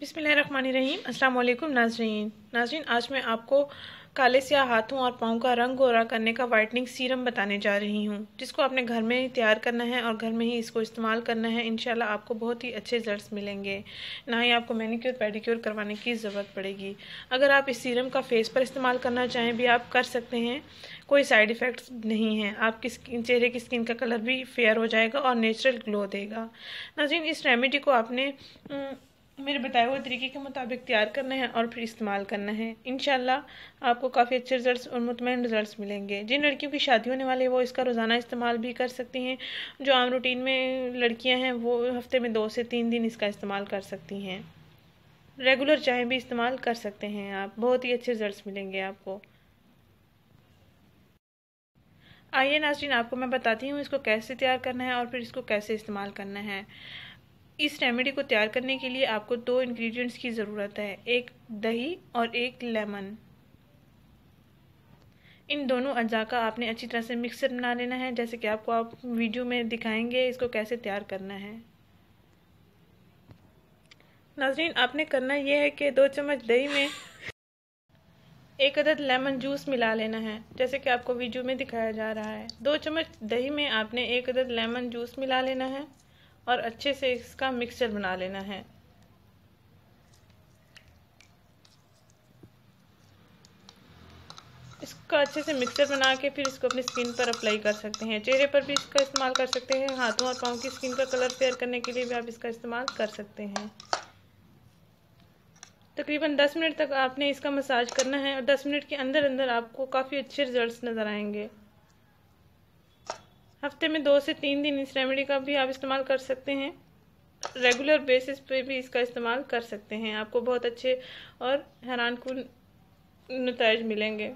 बिस्मिल्लाहिर्रहमानिर्रहीम। अस्सलाम वालेकुम नाज़रीन, आज मैं आपको काले स्याह हाथों और पाँव का रंग गोरा करने का वाइटनिंग सीरम बताने जा रही हूँ, जिसको आपने घर में ही तैयार करना है और घर में ही इसको इस्तेमाल करना है। इंशाल्लाह आपको बहुत ही अच्छे रिजल्ट्स मिलेंगे, ना ही आपको मैनिक्योर पेडिक्योर करवाने की ज़रूरत पड़ेगी। अगर आप इस सीरम का फेस पर इस्तेमाल करना चाहें भी आप कर सकते हैं, कोई साइड इफ़ेक्ट्स नहीं है। आपकी चेहरे की स्किन का कलर भी फेयर हो जाएगा और नेचुरल ग्लो देगा। नाज़रीन, इस रेमेडी को आपने मेरे बताए हुए तरीके के मुताबिक तैयार करना है और फिर इस्तेमाल करना है। इंशाल्लाह आपको काफ़ी अच्छे रिजल्ट्स और मुतमईन रिजल्ट्स मिलेंगे। जिन लड़कियों की शादी होने वाली है वो इसका रोज़ाना इस्तेमाल भी कर सकती हैं। जो आम रूटीन में लड़कियां हैं वो हफ्ते में 2 से 3 दिन इसका इस्तेमाल कर सकती हैं। रेगुलर चाहे भी इस्तेमाल कर सकते हैं आप, बहुत ही अच्छे रिजल्ट्स मिलेंगे आपको। आइए नाज़रीन, आपको मैं बताती हूँ इसको कैसे तैयार करना है और फिर इसको कैसे इस्तेमाल करना है। इस रेमेडी को तैयार करने के लिए आपको 2 इंग्रेडिएंट्स की ज़रूरत है, एक दही और एक लेमन। इन दोनों अज्जा का आपने अच्छी तरह से मिक्सर बना लेना है, जैसे कि आपको आप वीडियो में दिखाएंगे इसको कैसे तैयार करना है। नाज़रीन, आपने करना यह है कि 2 चम्मच दही में 1 अदद लेमन जूस मिला लेना है, जैसे कि आपको वीडियो में दिखाया जा रहा है। 2 चम्मच दही में आपने 1 अदद लेमन जूस मिला लेना है और अच्छे से इसका मिक्सचर बना लेना है। इसका अच्छे से मिक्सचर बना के फिर इसको अपनी स्किन पर अप्लाई कर सकते हैं। चेहरे पर भी इसका इस्तेमाल कर सकते हैं। हाथों और पाँव की स्किन का कलर फेयर करने के लिए भी आप इसका इस्तेमाल कर सकते हैं। तकरीबन 10 मिनट तक आपने इसका मसाज करना है और 10 मिनट के अंदर अंदर आपको काफ़ी अच्छे रिजल्ट्स नज़र आएंगे। हफ्ते में 2 से 3 दिन इस रेमेडी का भी आप इस्तेमाल कर सकते हैं। रेगुलर बेसिस पे भी इसका इस्तेमाल कर सकते हैं। आपको बहुत अच्छे और हैरानकुन नतीजे मिलेंगे।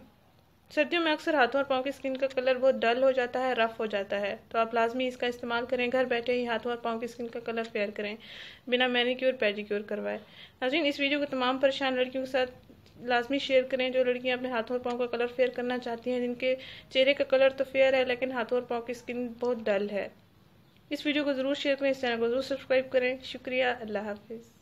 सर्दियों में अक्सर हाथों और पाँव की स्किन का कलर बहुत डल हो जाता है, रफ़ हो जाता है, तो आप लाजमी इसका इस्तेमाल करें। घर बैठे ही हाथों और पाँव की स्किन का कलर फेयर करें बिना मैनिक्योर पेडिक्योर करवाए। नाज़रीन, इस वीडियो को तमाम परेशान लड़कियों के साथ लाजमी शेयर करें, जो लड़कियां अपने हाथों और पाँव का कलर फेयर करना चाहती हैं, जिनके चेहरे का कलर तो फेयर है लेकिन हाथों और पाँव की स्किन बहुत डल है। इस वीडियो को ज़रूर शेयर करें, इस चैनल को ज़रूर सब्सक्राइब करें। शुक्रिया, अल्लाह हाफिज़।